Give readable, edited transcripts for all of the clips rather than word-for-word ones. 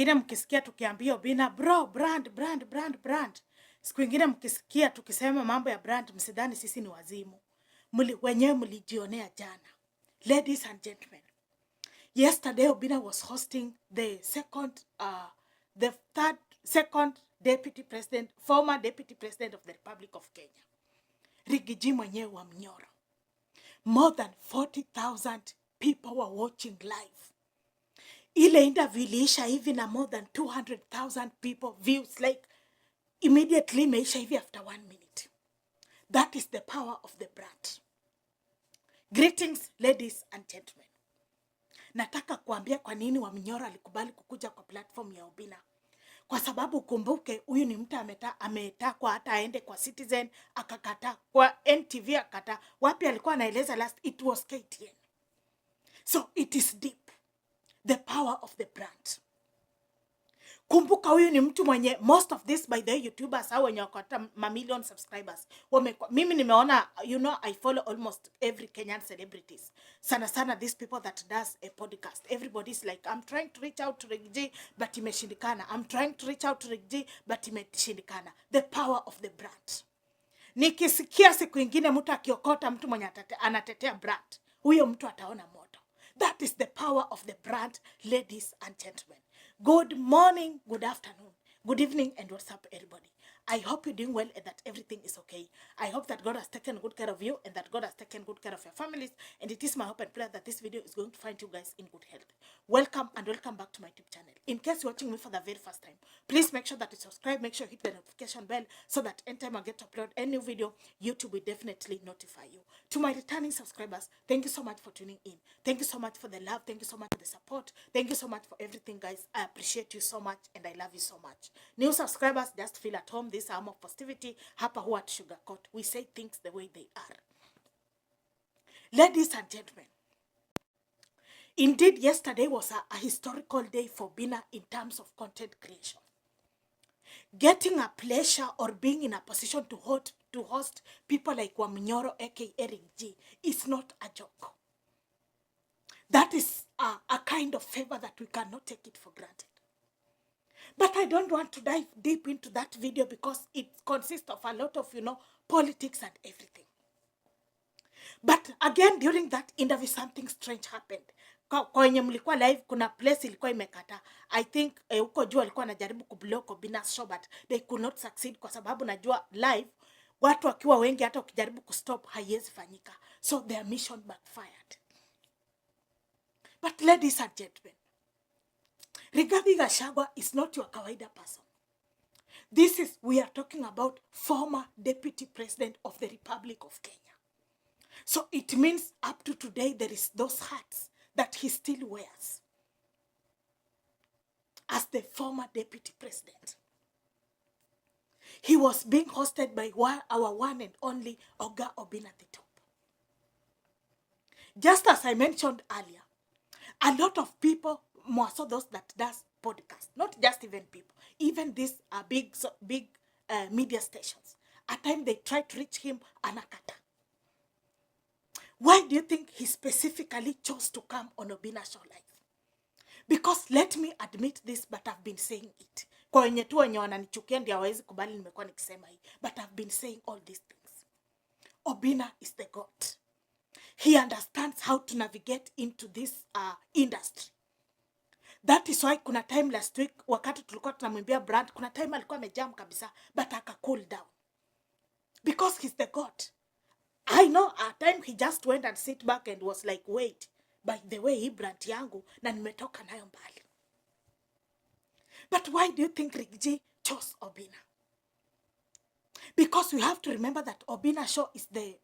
ingine mkisikia tukiambia Obinna bro brand. Siku ingine mkisikia tukisema mambo ya brand, msidhani sisi ni wazimu. Wenyewe mlijionea jana. Ladies and gentlemen, yesterday Obinna was hosting the second deputy president, former deputy president of the Republic of Kenya, Riggy G mwenyewe wa Mnyoro. More than 40,000 people were watching live. Ile interview iliisha hivi na more than 200,000 people views, like immediately imeisha hivi after 1 minute. That is the power of the brand. Greetings ladies and gentlemen. Nataka kuambia kwa nini wa Mnyoro alikubali kukuja kwa platform ya Obinna. Kwa sababu kumbuke huyu ni mtu ametakwa hata aende kwa Citizen akakataa, kwa NTV akakataa. Wapi alikuwa anaeleza last? It was KTN. So it is deep. The power of the brand. Kumbuka huyu ni mtu mwenye most of this by the YouTubers au wenye wako million subscribers. Mimi nimeona, you know, I follow almost every Kenyan celebrities. Sana these people that does a podcast. Everybody's like, I'm trying to reach out to Riggy G, but imeshindikana. I'm trying to reach out to Riggy G, but imeshindikana. The power of the brand. Nikisikia siku ingine mtu akiokota mtu mwenye anatetea brand, huyo mtu ataona moto. That is the power of the brand, ladies and gentlemen. Good morning, good afternoon, good evening, and what's up, everybody? I hope you're doing well and that everything is okay. I hope that God has taken good care of you and that God has taken good care of your families. And it is my hope and prayer that this video is going to find you guys in good health. Welcome and welcome back to my YouTube channel. In case you're watching me for the very first time, please make sure that you subscribe, make sure you hit the notification bell so that anytime I get to upload a new video, YouTube will definitely notify you. To my returning subscribers, thank you so much for tuning in. Thank you so much for the love. Thank you so much for the support. Thank you so much for everything, guys. I appreciate you so much and I love you so much. New subscribers, just feel at home. This arm of positivity. Hapa huwa sugarcoat. We say things the way they are. Ladies and gentlemen, indeed yesterday was a historical day for Obinna in terms of content creation. Getting a pleasure or being in a position to host people like wa Mnyoro aka Riggy G is not a joke. That is a kind of favor that we cannot take it for granted. But I don't want to dive deep into that video because it consists of a lot of, politics and everything. But again, during that interview, something strange happened. Kwenye mlikuwa live, kuna place ilikuwa imekata. I think huko juu alikuwa anajaribu kublock Obinna's show, but they could not succeed kwa sababu najua live, watu wakiwa wengi hata ukijaribu kustop haiwezi fanyika. So their mission backfired. But ladies and gentlemen, Rigathi Gachagua is not your kawaida person. We are talking about former deputy president of the Republic of Kenya. So it means up to today, there is those hats that he still wears as the former deputy president. He was being hosted by our one and only Oga Obinna at the top. Just as I mentioned earlier, a lot of people, more so those that does podcast, not just even people, even these big media stations, at times they try to reach him anakata. Why do you think he specifically chose to come on Obinna's show live? Because let me admit this, but I've been saying it. Kwa wenye tu wenye wananichukia ndio hawezi kubali nimekuwa nikisema hii, but I've been saying all these things. Obinna is the God. He understands how to navigate into this industry. That is why kuna time last week wakati tulikuwa tunamwimbia brand, kuna time alikuwa amejam kabisa, but aka cool down. Because he's the God. I know at time he just went and sit back and was like, wait, by the way, hii brand yangu na nimetoka nayo mbali. But why do you think Riggy G chose Obinna? Because we have to remember that Obinna show is the,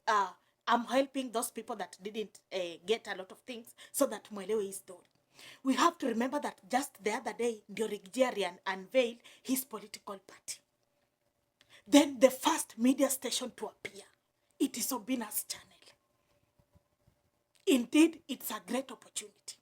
I'm helping those people that didn't get a lot of things so that mwelewe his story. We have to remember that just the other day, ndio Riggy G unveiled his political party. Then the first media station to appear, it is Obinna's channel. Indeed, it's a great opportunity.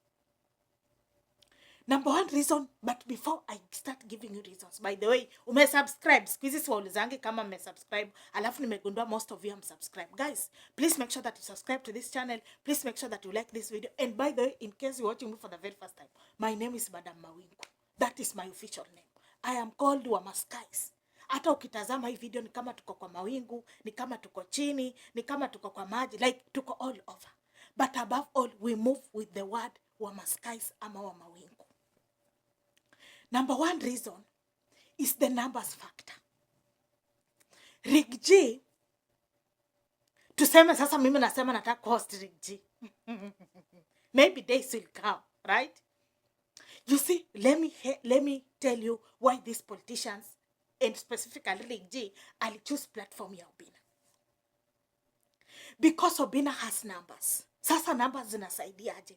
Number one reason, but before I start giving you reasons, by the way, umesubscribe. Squeezy siwaulizangi kama umesubscribe. Alafu nimegundua most of you subscribe. Guys, please make sure that you subscribe to this channel. Please make sure that you like this video. And by the way, in case you're watching me for the very first time, my name is Madam Mawingu. That is my official name. I am called Wamaskais. Hata ukitazama hii video ni kama tuko kwa mawingu, ni kama tuko chini, ni kama tuko kwa maji, like tuko all over. But above all, we move with the word Wamaskais ama wa mawingu. Number one reason is the numbers factor. Riggy G, tuseme sasa mimi nasema nataka host Riggy G. Maybe days will come, right? You see, let me tell you why these politicians, and specifically Riggy G, I'll choose platform ya Obinna. Because Obinna has numbers. Sasa numbers zinasaidia aje?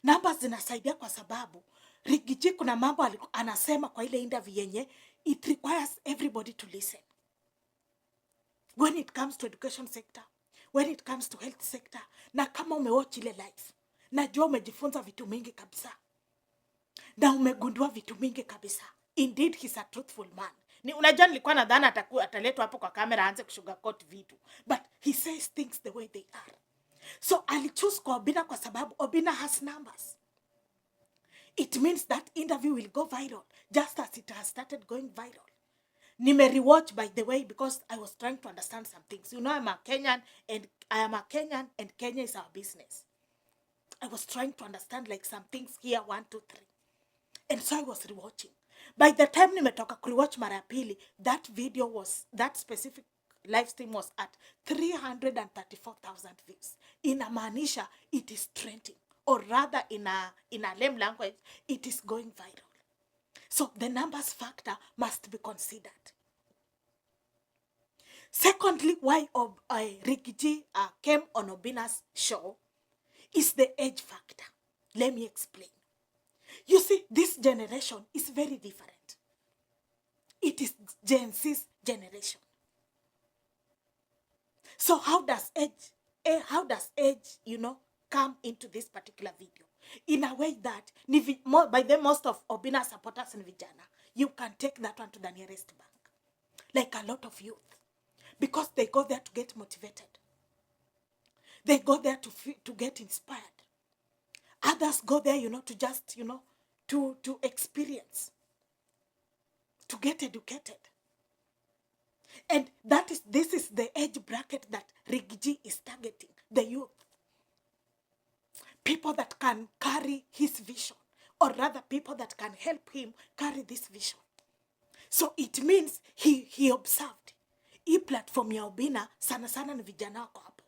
Numbers zinasaidia kwa sababu Riggy G kuna mambo anasema kwa ile interview yenye it requires everybody to listen. When it comes to education sector, when it comes to health sector, na kama umewatch ile live, najua umejifunza vitu mingi kabisa. Na umegundua vitu mingi kabisa. Indeed, he's a truthful man. Ni unajua nilikuwa nadhani ataletwa hapo kwa kamera aanze kusugarcoat vitu. But he says things the way they are. So alichoose kwa Obinna kwa sababu Obinna has numbers. It means that interview will go viral, just as it has started going viral. Nime rewatch, by the way, because I was trying to understand some things. You know, I am a Kenyan and Kenya is our business. I was trying to understand like some things here, 1, 2, 3. And so I was rewatching. By the time nimetoka kurewatch mara ya pili, that specific live stream was at 334,000 views. Inamaanisha it is trending. Or rather in a lame language, it is going viral. So the numbers factor must be considered. Secondly, why Riggy G came on Obinna's show is the age factor. Let me explain. You see, this generation is very different. It is Gen Z's generation. So how does age, come into this particular video? In a way that, by the most of Obinna supporters in vijana, you can take that one to the nearest bank. Like a lot of youth. Because they go there to get motivated. They go there to get inspired. Others go there, to just, to experience. To get educated. And this is the age bracket that Riggy G is targeting. The youth. People that can carry his vision. Or rather, people that can help him carry this vision. So it means he observed. Hii platform ya Obinna sana sana ni vijana wako hapo.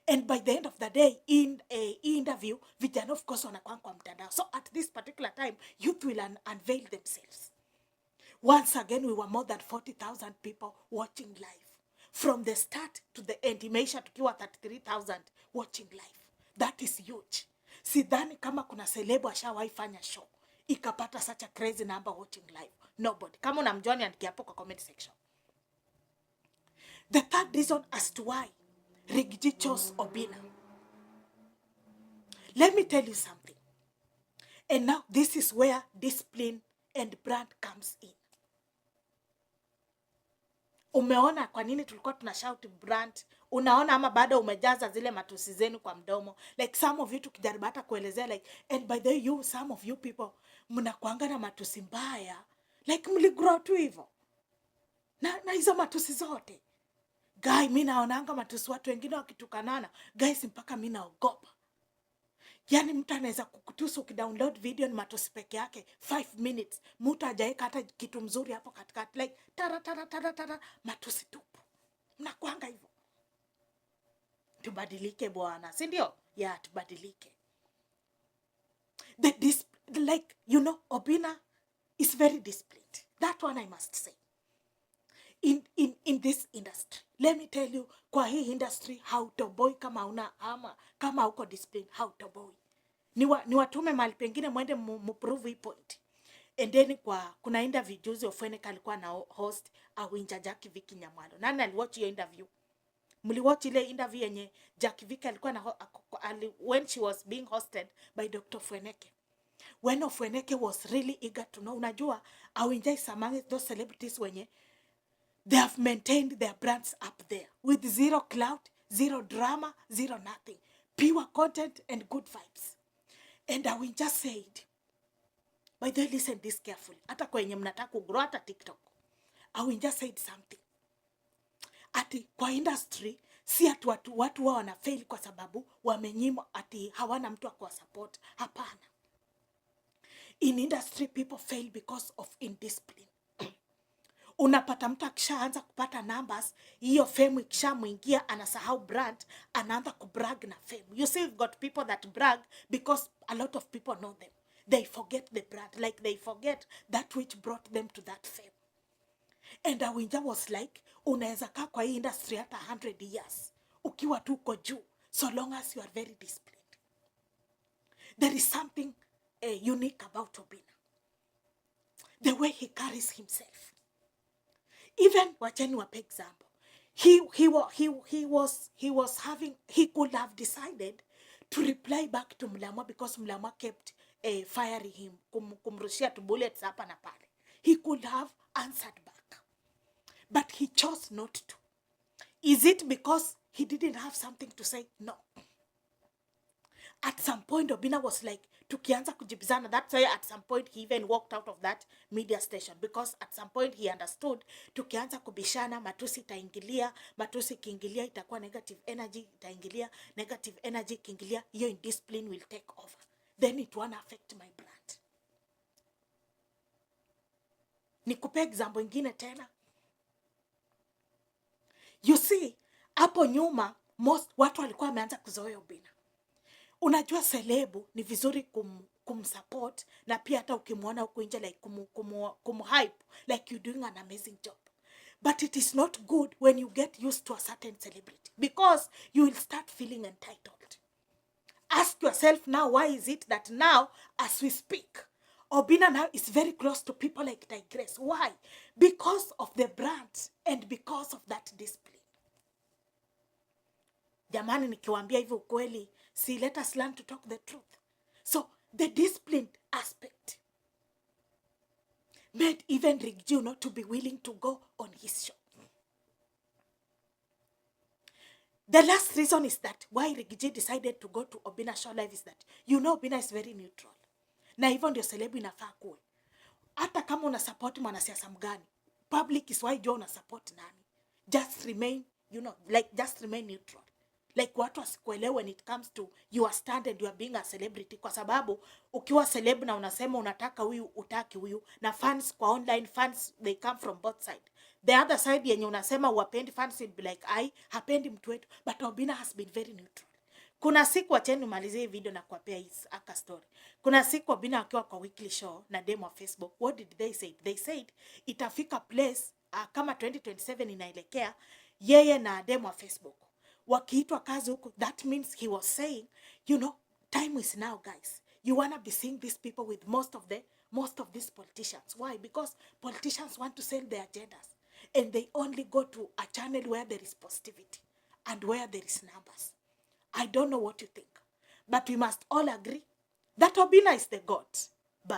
And by the end of the day, in a interview, vijana of course wanakuwa kwa mtandao. So at this particular time, youth will unveil themselves. Once again, we were more than 40,000 people watching live. From the start to the end, imeisha tukiwa 33,000 watching live. That is huge. Sidhani kama kuna celeb ashawahi fanya show ikapata such a crazy number watching live. Nobody. Kama unamjua niandikia hapo kwa comment section. The third reason as to why Riggy G chose Obinna. Let me tell you something. And now this is where discipline and brand comes in. Umeona kwa nini tulikuwa tunashout brand? Unaona ama bado umejaza zile matusi zenu kwa mdomo? Like some of you tukijaribu hata kuelezea like, and by the way, some of you people, mnakuanga na matusi mbaya. Like mligrow tu hivyo. Na hizo matusi zote. Guy, mimi naonanga matusi watu wengine wakitukanana. Guys, mpaka mimi naogopa. Yani mtu anaweza kukutusi ukidownload video ni matusi peke yake 5 minutes. Mtu hajaeka hata kitu mzuri hapo katikati like tara matusi tupu. Mnakuanga hivyo. Tubadilike bwana, si ndio? Yeah, tubadilike. Like, Obinna is very disciplined. That one I must say. In this industry. Let me tell you, kwa hii industry, hautoboi kama uko discipline, hautoboi. Ni watume mahali pengine mwende muprove hii point. And then kuna interview juzi Ofweneka alikuwa na host Awinja Jackie Viki Nyamwalo. Nani aliwatch hiyo interview? Mliwatch ile interview yenye Jackie Viki alikuwa na when she was being hosted by Dr. Ofweneke. When Ofweneke was really eager to know, unajua Awinja is among those celebrities wenye they have maintained their brands up there with zero clout, zero drama, zero nothing. Pure content and good vibes. And I will just say it. By the way, listen this carefully. Hata kwenye mnataka kugrow hata TikTok. I will just say something. Ati kwa industry si ati watu wao wanafail kwa sababu wamenyimwa ati hawana mtu wa kuwa support. Hapana. In industry people fail because of indiscipline. Unapata mtu akishaanza kupata numbers, hiyo fame ikishamuingia anasahau brand, anaanza kubrag na fame. You see, we've got people that brag because a lot of people know them. They forget the brand, like they forget that which brought them to that fame. And Awinja was like, unaweza kaa kwa hii industry hata 100 years ukiwa tu uko juu, so long as you are very disciplined. There is something unique about Obinna, the way he carries himself. Even wacheni wape example, he could have decided to reply back to Mlamwa because Mlamwa kept firing him, kumrushia to bullets hapa na pale. He could have answered back, but he chose not to. Is it because he didn't have something to say? No. At some point, Obinna was like, tukianza kujibizana. That's why at some point he even walked out of that media station, because at some point he understood, tukianza kubishana, matusi itaingilia, matusi kiingilia itakuwa negative energy, itaingilia negative energy kiingilia, hiyo indiscipline will take over, then it won't affect my brand. Nikupe example ingine tena. You see, hapo nyuma most watu walikuwa wameanza kuzoea Obinna. Unajua celebu ni vizuri kumsupport, na pia hata ukimwona huko nje like hype like you doing an amazing job. But it is not good when you get used to a certain celebrity, because you will start feeling entitled. Ask yourself now, why is it that now as we speak, Obinna now is very close to people like Digress? Why? Because of the brand and because of that discipline. Jamani, nikiwaambia hivyo ukweli, see, let us learn to talk the truth. So the disciplined aspect made even Riggy G not to be willing to go on his show. The last reason is that why Riggy G decided to go to Obinna show live is that, you know, Obinna is very neutral. Na hivyo ndio celebu inafaa kuwe. Hata kama una support mwanasiasa mgani, public is why una support nani. Just remain, you know, like just remain neutral. Like watu wasikuelewe when it comes to your stand and you are being a celebrity, kwa sababu ukiwa celeb na unasema unataka huyu utaki huyu, na fans kwa online fans they come from both side. The other side yenye unasema uwapendi fans will be like, I hapendi mtu wetu, but Obinna has been very neutral. Kuna siku, acheni nimalizie hii video na kuwapea hii aka story. Kuna siku Obinna wakiwa kwa weekly show na demo wa Facebook, what did they say? They said itafika place kama 2027 inaelekea, yeye na demo wa Facebook wakiitwa kazi huku, that means he was saying, you know, time is now, guys. You wanna be seeing these people with most of these politicians. Why? Because politicians want to sell their agendas, and they only go to a channel where there is positivity and where there is numbers. I don't know what you think, but we must all agree that Obinna is the God. Bye.